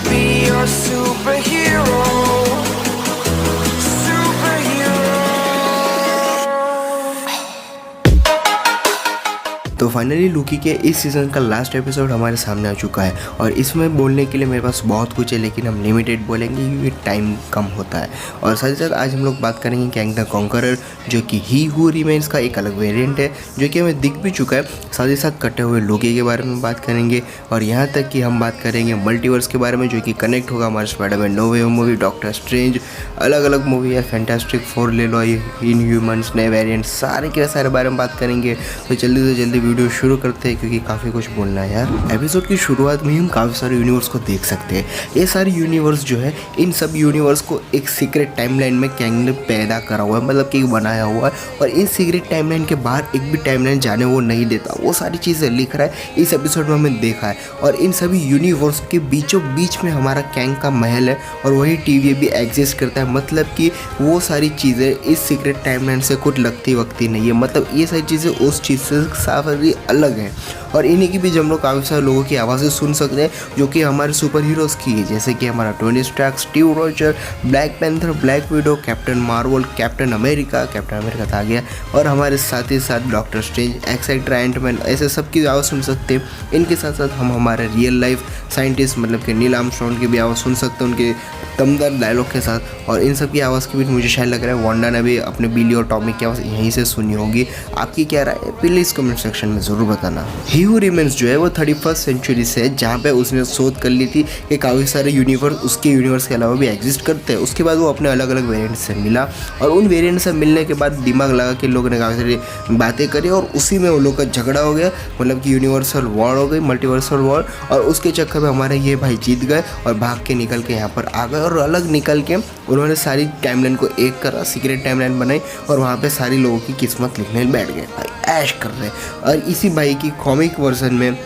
be your superhero. तो finally Lockie के इस सीज़न का लास्ट एपिसोड हमारे सामने आ चुका है और इसमें बोलने के लिए मेरे पास बहुत कुछ है, लेकिन हम लिमिटेड बोलेंगे क्योंकि टाइम कम होता है। और साथ ही साथ आज हम लोग बात करेंगे कैंग द कॉन्करर, जो कि ही हू रिमेन्स का एक अलग वेरिएंट है जो कि हमें दिख भी चुका है। साथ ही साथ कटे हुए लूकी के बारे में बात करेंगे और यहाँ तक कि हम बात करेंगे मल्टीवर्स के बारे में, जो कि कनेक्ट होगा हमारे स्पाइडरमैन नो वे होम मूवी, डॉक्टर स्ट्रेंज, अलग अलग मूवी है, फैंटास्टिक फोर ले लो, इनह्यूमन्स, नए वेरिएंट, सारे के सारे बारे में बात करेंगे। तो जल्दी से जल्दी वीडियो शुरू करते हैं क्योंकि काफ़ी कुछ बोलना है यार। एपिसोड की शुरुआत में ही हम काफ़ी सारे यूनिवर्स को देख सकते हैं। ये सारे यूनिवर्स जो है, इन सब यूनिवर्स को एक सीक्रेट टाइमलाइन में कैंग ने पैदा करा हुआ है, मतलब कि बनाया हुआ है। और इस सीक्रेट टाइमलाइन के बाहर एक भी टाइमलाइन जाने वो नहीं देता, वो सारी चीज़ें लिख रहा है। इस एपिसोड में हमने देखा है। और इन सभी यूनिवर्स के बीचों बीच में हमारा कैंग का महल है और वही टीवी भी एग्जिस्ट करता है। मतलब कि वो सारी चीज़ें इस सीक्रेट टाइमलाइन से कुछ लगती वक्ती नहीं है, मतलब ये सारी चीज़ें उस चीज़ से काफ़ी अलग है। और इन्हीं की भी हम लोग काफ़ी सारे लोगों की आवाज़ें सुन सकते हैं जो कि हमारे सुपर हीरोज़ की है, जैसे कि हमारा Tony Stark, Steve Roger, Black Panther, Black Widow, Captain Marvel, Captain America था आ गया, और हमारे साथ ही साथ डॉक्टर स्ट्रेंज, एक्सेट्रा, एंटमैन, ऐसे सब की आवाज़ सुन सकते हैं। इनके साथ साथ हम हमारे रियल लाइफ साइंटिस्ट मतलब कि नील आर्मस्ट्रॉन्ग की भी आवाज़ सुन सकते हैं उनके दमदार डायलॉग के साथ। और इन सब की आवाज़ की भी मुझे शायद लग रहा है वांडा ने भी अपने बिली और टॉमी की आवाज़ यहीं से सुनी होगी। आपकी क्या राय है प्लीज़ कमेंट सेक्शन में ज़रूर बताना। ही हू रिमेन्स जो है वो 31st सेंचुरी से है, जहाँ पे उसने शोध कर ली थी कि काफ़ी सारे यूनिवर्स उसके यूनिवर्स के अलावा भी एग्जिस्ट करते हैं। उसके बाद वो अपने अलग अलग वेरिएंट से मिला और उन वेरिएंट से मिलने के बाद दिमाग लगा के लोगों ने काफ़ी सारी बातें करी और उसी में वो लोग का झगड़ा हो गया, मतलब कि यूनिवर्सल वॉर हो गई, मल्टीवर्सल वॉर। और उसके चक्कर में हमारे ये भाई जीत गए और भाग के निकल के यहाँ पर आ गए और अलग निकल के उन्होंने सारी टाइमलाइन को एक करा, सीक्रेट टाइमलाइन बनाई और वहाँ पे सारी लोगों की किस्मत लिखने बैठ गए, भाई ऐश कर रहे। और इसी भाई की कॉमिक वर्जन में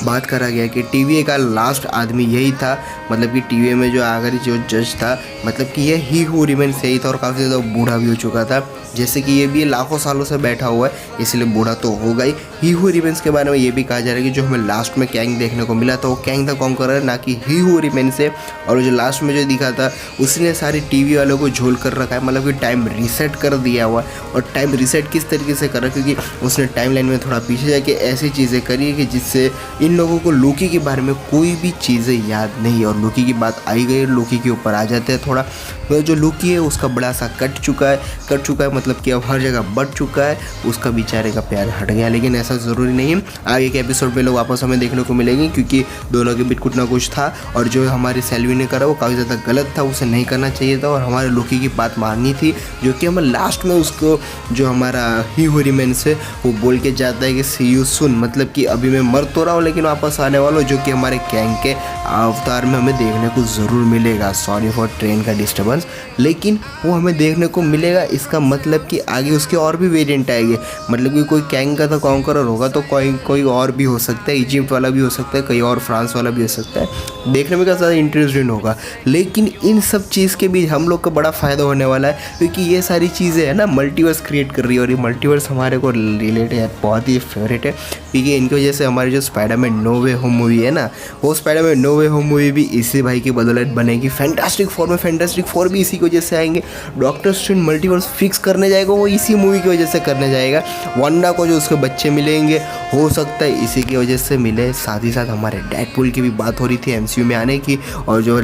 बात करा गया कि टीवीए का लास्ट आदमी यही था, मतलब कि टीवीए में जो आखिरी जो जज था, मतलब कि ये ही हू रिमेन्स यही था और काफ़ी ज़्यादा बूढ़ा भी हो चुका था। जैसे कि ये भी लाखों सालों से बैठा हुआ है, इसलिए बूढ़ा तो होगा ही। ही हू रिमेन्स के बारे में ये भी कहा जा रहा है कि जो हमें लास्ट में कैंग देखने को मिला था वो कैंग द कॉन्करर, ना कि ही हू रिमेन्स है। और जो लास्ट में जो दिखा था उसने सारी टीवी वालों को झोल कर रखा है, मतलब कि टाइम रीसेट कर दिया हुआ है। और टाइम रीसेट किस तरीके से करा, क्योंकि उसने टाइमलाइन में थोड़ा पीछे जाके ऐसी चीज़ें करी कि जिससे इन लोगों को लोकी के बारे में कोई भी चीज़ें याद नहीं। और लोकी की बात आई गई, लोकी के ऊपर आ जाते हैं थोड़ा। तो जो लोकी है उसका बड़ा सा कट चुका है, मतलब कि अब हर जगह बढ़ चुका है, उसका बेचारे का प्यार हट गया। लेकिन ऐसा ज़रूरी नहीं है, आगे के एपिसोड में लोग वापस हमें देखने को मिलेंगे क्योंकि दोनों के बीच कुछ ना कुछ था। और जो हमारी सेल्वी ने करा वो काफ़ी ज़्यादा गलत था, उसे नहीं करना चाहिए था और हमारे लोकी की बात माननी थी, जो कि हमें लास्ट में उसको जो हमारा ही हू रिमेन्स है वो बोल के जाता है कि सी यू सून, मतलब कि अभी मैं मर तो रहा हूँ लेकिन वापस आने वाला हूँ, जो कि हमारे कैंग के अवतार में हमें देखने को ज़रूर मिलेगा। सॉरी फॉर ट्रेन का डिस्टर्बेंस, लेकिन वो हमें देखने को मिलेगा। इसका मतलब कि आगे उसके और भी वेरिएंट आएंगे, मतलब कि कोई कैंग का तो कॉन्करर होगा तो कोई और भी हो सकता है, इजिप्ट वाला भी हो सकता है, कोई और फ्रांस वाला भी हो सकता है। देखने में क्या ज़्यादा इंटरेस्टिंग होगा। लेकिन इन सब चीज़ के बीच हम लोग को बड़ा फ़ायदा होने वाला है क्योंकि ये सारी चीज़ें है ना मल्टीवर्स क्रिएट कर रही है और ये मल्टीवर्स हमारे को रिलेटेड है, बहुत ही फेवरेट है क्योंकि इनकी वजह से हमारी जो स्पाइडरमैन नो वे होम मूवी है ना, वो स्पाइडरमैन नो वे होम मूवी भी इसी भाई की बदौलत बनेगी। फैंटास्टिक फोर में फैंटास्टिक फोर भी इसी की वजह से आएंगे। डॉक्टर स्ट्रेंज मल्टीवर्स फिक्स करने जाएगा वो इसी मूवी की वजह से करने जाएगा। वांडा को जो उसके बच्चे मिलेंगे हो सकता है इसी की वजह से मिले। साथ ही साथ हमारे डेडपूल की भी बात हो रही थी एमसीयू में आने की, और जो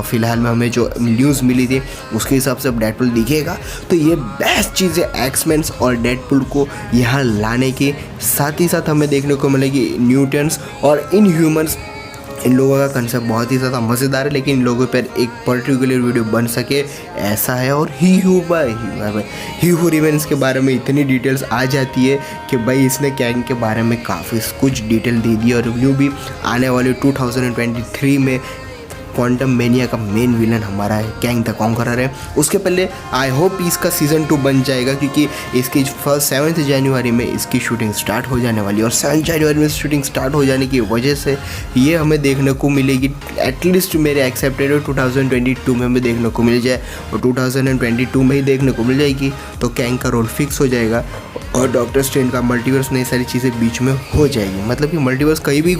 फिलहाल में हमें जो न्यूज़ मिली थी उसके हिसाब से अब डेडपूल दिखेगा। तो ये बेस्ट चीज़ है एक्समैन और डेडपूल को यहाँ लाने की। साथ ही साथ हमें देखने को मिलेगी म्यूटेंट्स और इनह्यूमन्स। इन लोगों का कंसेप्ट बहुत ही ज़्यादा मज़ेदार है, लेकिन इन लोगों पर एक पर्टिकुलर वीडियो बन सके ऐसा है। और ही हू रिमेन्स के बारे में इतनी डिटेल्स आ जाती है कि भाई इसने कैंग के बारे में काफ़ी कुछ डिटेल दे दी और रिव्यू भी आने वाले 2023 में क्वांटम मेनिया का मेन विलन हमारा है कैंग द कॉन्करर है। उसके पहले आई होप इसका सीज़न 2 बन जाएगा क्योंकि इसकी 7 जनवरी में इसकी शूटिंग स्टार्ट हो जाने वाली है और 7 जनवरी में शूटिंग स्टार्ट हो जाने की वजह से ये हमें देखने को मिलेगी। एटलीस्ट मेरे एक्सेप्टेड 2022 में हमें देखने को मिल जाए और 2022 में ही देखने को मिल जाएगी तो कैंग का रोल फिक्स हो जाएगा। और डॉक्टर स्ट्रेंज का मल्टीवर्स में ये सारी चीज़ें बीच में हो जाएगी, मतलब कि मल्टीवर्स कहीं भी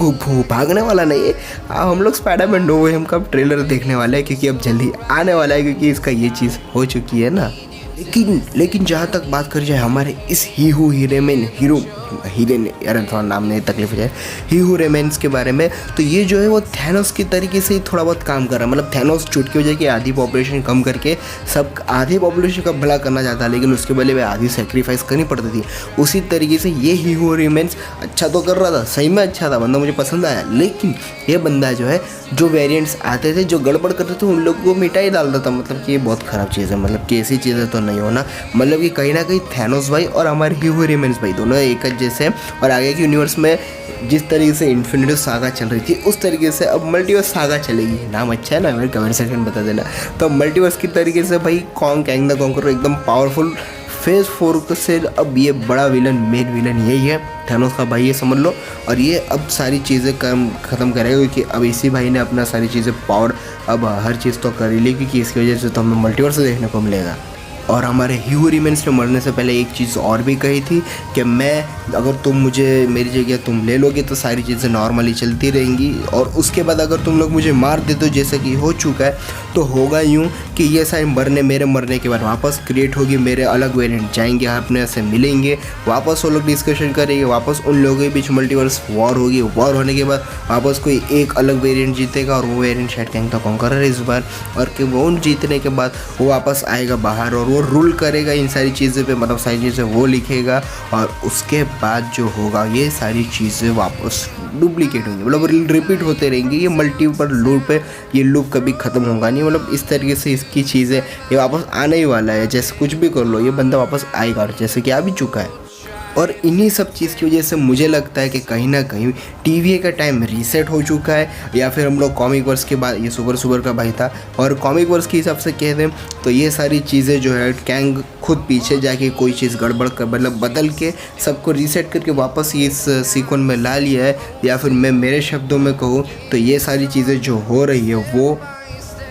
भागने वाला नहीं है। हम लोग स्पाइडरमैन नो वे होम का ट्रेलर देखने वाला है, क्योंकि अब जल्दी आने वाला है, क्योंकि इसका ये चीज़ हो चुकी है ना। लेकिन जहाँ तक बात कर जाए हमारे इस ही हू यार थोड़ा नाम नहीं तकलीफ हो जाए, ही हू रेमेन्स के बारे में, तो ये जो है वो थैनोस की तरीके से ही थोड़ा बहुत काम कर रहा है। मतलब थैनोस चुटकी हो जाए कि आधी पॉपुलेशन कम करके सब आधे पॉपुलेशन का भला करना चाहता है, लेकिन उसके बदले में आधी सेक्रीफाइस करनी पड़ती थी। उसी तरीके से ये ही हू रेमेन्स अच्छा तो कर रहा था, सही में अच्छा था, बंदा मुझे पसंद आया, लेकिन ये बंदा जो है जो वेरिएंट्स आते थे जो गड़बड़ करते थे उन लोगों को मिटा ही डालता था। मतलब कि ये बहुत ख़राब चीज़ है, मतलब कि ऐसी चीज़ें तो नहीं होना। मतलब कि कहीं ना कहीं थैनोस भाई और हमारे ही हू रेमेन्स भाई दोनों एक जैसे हैं, और आगे के यूनिवर्स में जिस तरीके से इन्फिनिटी सागा चल रही थी उस तरीके से अब मल्टीवर्स सागा चलेगी। नाम अच्छा है ना, मेरे कमेंट सेक्शन में बता देना। तो मल्टीवर्स की तरीके से भाई कैंग द कॉन्करर एकदम पावरफुल फेज 4 से अब ये बड़ा विलन, मेन विलन यही है थैनोस का भाई, ये समझ लो। और ये अब सारी चीज़ें ख़त्म करेगा, क्योंकि अब इसी भाई ने अपना सारी चीज़ें पावर अब हर चीज़ तो कर ही ली, क्योंकि इसकी वजह से तो हमें मल्टीवर्स देखने को मिलेगा। और हमारे ही हू रेमेन्स ने मरने से पहले एक चीज़ और भी कही थी कि अगर तुम मुझे मेरी जगह तुम ले लोगे तो सारी चीज़ें नॉर्मली चलती रहेंगी, और उसके बाद अगर तुम लोग मुझे मार देते हो जैसे कि हो चुका है, तो होगा यूँ कि ये सारी मेरे मरने के बाद वापस क्रिएट होगी, मेरे अलग वेरिएंट जाएंगे, अपने से मिलेंगे, वापस वो लोग डिस्कशन करेंगे, वापस उन लोगों के बीच मल्टीवर्स वॉर होगी, वॉर होने के बाद वापस कोई एक अलग वेरिएंट जीतेगा, और वो वेरिएंट शायद कैंग द कॉन्करर है इस बार, और कि वो जीतने के बाद वो वापस आएगा बाहर और वो रूल करेगा इन सारी चीज़ें पे, मतलब सारी चीज़ें वो लिखेगा, और उसके बाद जो होगा ये सारी चीज़ें वापस डुप्लीकेट होंगी, मतलब रिपीट होते रहेंगी। ये मल्टीपल लूप पे ये लूप कभी ख़त्म होगा नहीं, मतलब इस तरीके से इसकी चीज़ें ये वापस आने ही वाला है। जैसे कुछ भी कर लो ये बंदा वापस आएगा, और जैसे कि आ भी चुका है। और इन्हीं सब चीज़ की वजह से मुझे लगता है कि कहीं ना कहीं टीवीए का टाइम रीसेट हो चुका है, या फिर हम लोग कॉमिक वर्स के बाद, ये सुपर का भाई था, और कॉमिक वर्स के हिसाब से कह दें तो ये सारी चीज़ें जो है कैंग खुद पीछे जाके कोई चीज़ गड़बड़ कर, मतलब बदल के सबको रीसेट करके वापस ये इस सीक्वेंस में ला लिया है। या फिर मैं मेरे शब्दों में कहूँ तो ये सारी चीज़ें जो हो रही है वो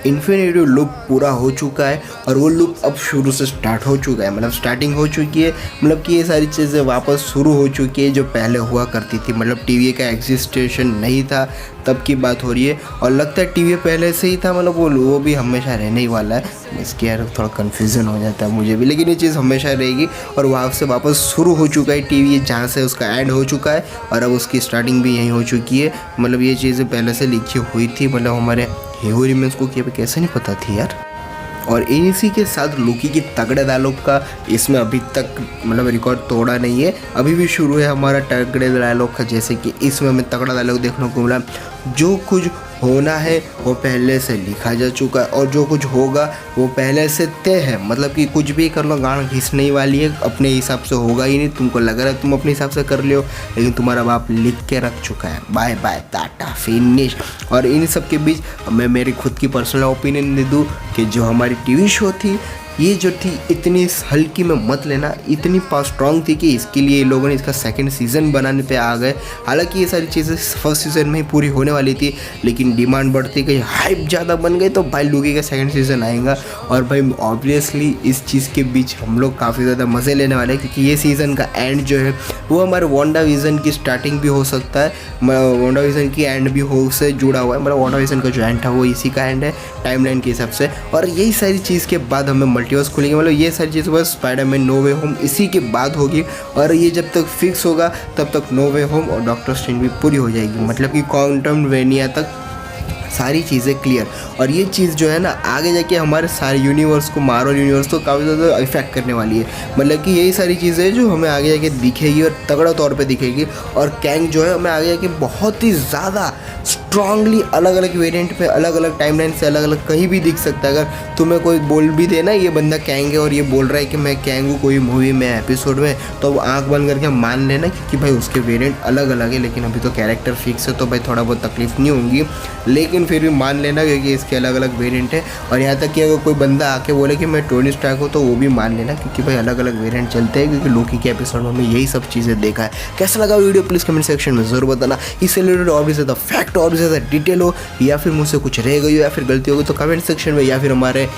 इन्फिनिटी लूप पूरा हो चुका है, और वो लूप अब शुरू से स्टार्ट हो चुका है, मतलब स्टार्टिंग हो चुकी है। मतलब कि ये सारी चीज़ें वापस शुरू हो चुकी है जो पहले हुआ करती थी, मतलब टीवी का एग्जिस्टेशन नहीं था तब की बात हो रही है, और लगता है टीवी पहले से ही था, मतलब वो भी हमेशा रहने ही वाला है। इसके यार थोड़ा कन्फ्यूज़न हो जाता है मुझे भी, लेकिन ये चीज़ हमेशा रहेगी, और वहाँ से वापस शुरू हो चुका है टीवी जहाँ से उसका एंड हो चुका है, और अब उसकी स्टार्टिंग भी यहीं हो चुकी है। मतलब ये चीज़ें पहले से लिखी हुई थी, मतलब हमारे ही हू रेमेन्स को कैसे नहीं पता थी यार। और इसी के साथ लूकी की तगड़े डायलॉग का इसमें अभी तक मतलब रिकॉर्ड तोड़ा नहीं है, अभी भी शुरू है हमारा तगड़े डायलॉग का। जैसे कि इसमें हमें तगड़ा डायलॉग देखने को मिला, जो कुछ होना है वो पहले से लिखा जा चुका है, और जो कुछ होगा वो पहले से तय है। मतलब कि कुछ भी कर लो, गांड घिसने ही वाली है, अपने हिसाब से होगा ही नहीं। तुमको लग रहा है तुम अपने हिसाब से कर लियो, लेकिन तुम्हारा बाप लिख के रख चुका है, बाय बाय टाटा फिनिश। और इन सब के बीच मैं मेरी खुद की पर्सनल ओपिनियन दे दूँ कि जो हमारी टीवी शो थी ये जो थी इतनी हल्की में मत लेना, इतनी स्ट्रॉन्ग थी कि इसके लिए लोगों ने इसका सेकंड सीज़न बनाने पे आ गए। हालांकि ये सारी चीज़ें फर्स्ट सीज़न में ही पूरी होने वाली थी, लेकिन डिमांड बढ़ती गई, हाइप ज़्यादा बन गई, तो भाई लूकी का सेकंड सीज़न आएगा। और भाई ऑब्वियसली इस चीज़ के बीच हम लोग काफ़ी ज़्यादा मज़े लेने वाले हैं, क्योंकि ये सीज़न का एंड जो है वो हमारे वांडाविजन की स्टार्टिंग भी हो सकता है, वांडाविजन की एंड भी हो से जुड़ा हुआ है। मतलब वांडाविजन का जो एंड था वो इसी का एंड है टाइमलाइन के हिसाब से। और यही सारी चीज़ के बाद हमें मल्टीवर्स खुलेंगे, मतलब ये सारी चीज़ बस स्पाइडरमैन नो वे होम इसी के बाद होगी, और ये जब तक फिक्स होगा तब तक नो वे होम और डॉक्टर स्ट्रेंज भी पूरी हो जाएगी। मतलब कि क्वांटम वेनिया तक सारी चीज़ें क्लियर। और ये चीज़ जो है ना आगे जाके हमारे सारे यूनिवर्स को, मार्वल यूनिवर्स को काफ़ी ज़्यादा इफेक्ट करने वाली है। मतलब कि यही सारी चीज़ें जो हमें आगे जाके दिखेगी और तगड़ा तौर पे दिखेगी। और कैंग जो है हमें आगे जाके बहुत ही ज़्यादा स्ट्रांगली अलग अलग वेरिएंट पे, अलग अलग टाइमलाइन से अलग अलग कहीं भी दिख सकता है। अगर तुम्हें कोई बोल भी देना ये बंदा कैंग है और ये बोल रहा है कि मैं कैंग हूँ कोई मूवी में एपिसोड में, तो आँख बंद करके मान लेना क्योंकि भाई उसके वेरिएंट अलग अलग है। लेकिन अभी तो कैरेक्टर फिक्स है तो भाई थोड़ा बहुत तकलीफ नहीं होगी, लेकिन फिर भी मान लेना क्योंकि इसके अलग अलग वेरिएंट है। और यहाँ तक कि अगर कोई बंदा आके बोले कि मैं टोनी स्टार्क हूँ तो वो भी मान लेना क्योंकि भाई अलग अलग वेरिएंट चलते हैं, क्योंकि लोकी के एपिसोड में यही सब चीज़ें देखा है। कैसा लगा वीडियो प्लीज़ कमेंट सेक्शन में ज़रूर बताना। इससे रिलेटेड और भी ज़्यादा फैक्ट और भी ज़्यादा डिटेल हो, या फिर मुझसे कुछ रह गई हो या फिर गलती होगी तो कमेंट सेक्शन में, या फिर हमारे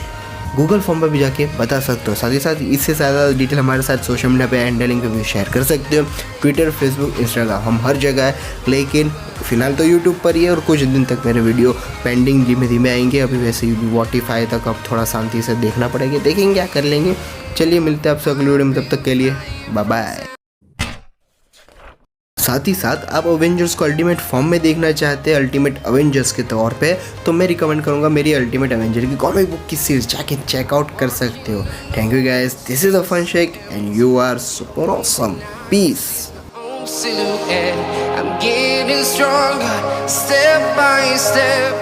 गूगल फॉर्म पर भी जाके बता सकते हो। साथ ही साथ इससे ज़्यादा डिटेल हमारे साथ सोशल मीडिया पे हैंडलिंग पे भी शेयर कर सकते हो, ट्विटर, फेसबुक, इंस्टाग्राम, हम हर जगह है। लेकिन फिलहाल तो यूट्यूब पर ही है और कुछ दिन तक मेरे वीडियो पेंडिंग धीमे धीमे आएंगे। अभी वैसे ही वॉटिफाई तक अब थोड़ा शांति से देखना पड़ेगा, देखेंगे क्या कर लेंगे। चलिए मिलते हैं आपसे अगली वीडियो में, तब तक के लिए बाय बाय। साथ ही साथ आप अवेंजर्स को अल्टीमेट फॉर्म में देखना चाहते हैं, अल्टीमेट अवेंजर्स के तौर पे, तो मैं रिकमेंड करूंगा मेरी अल्टीमेट अवेंजर की कॉमिक बुक की सीरीज जाके चेकआउट कर सकते हो। Thank you guys, this is Afan Shaikh and you are super awesome. Peace. silhouette. I'm getting stronger, step by step.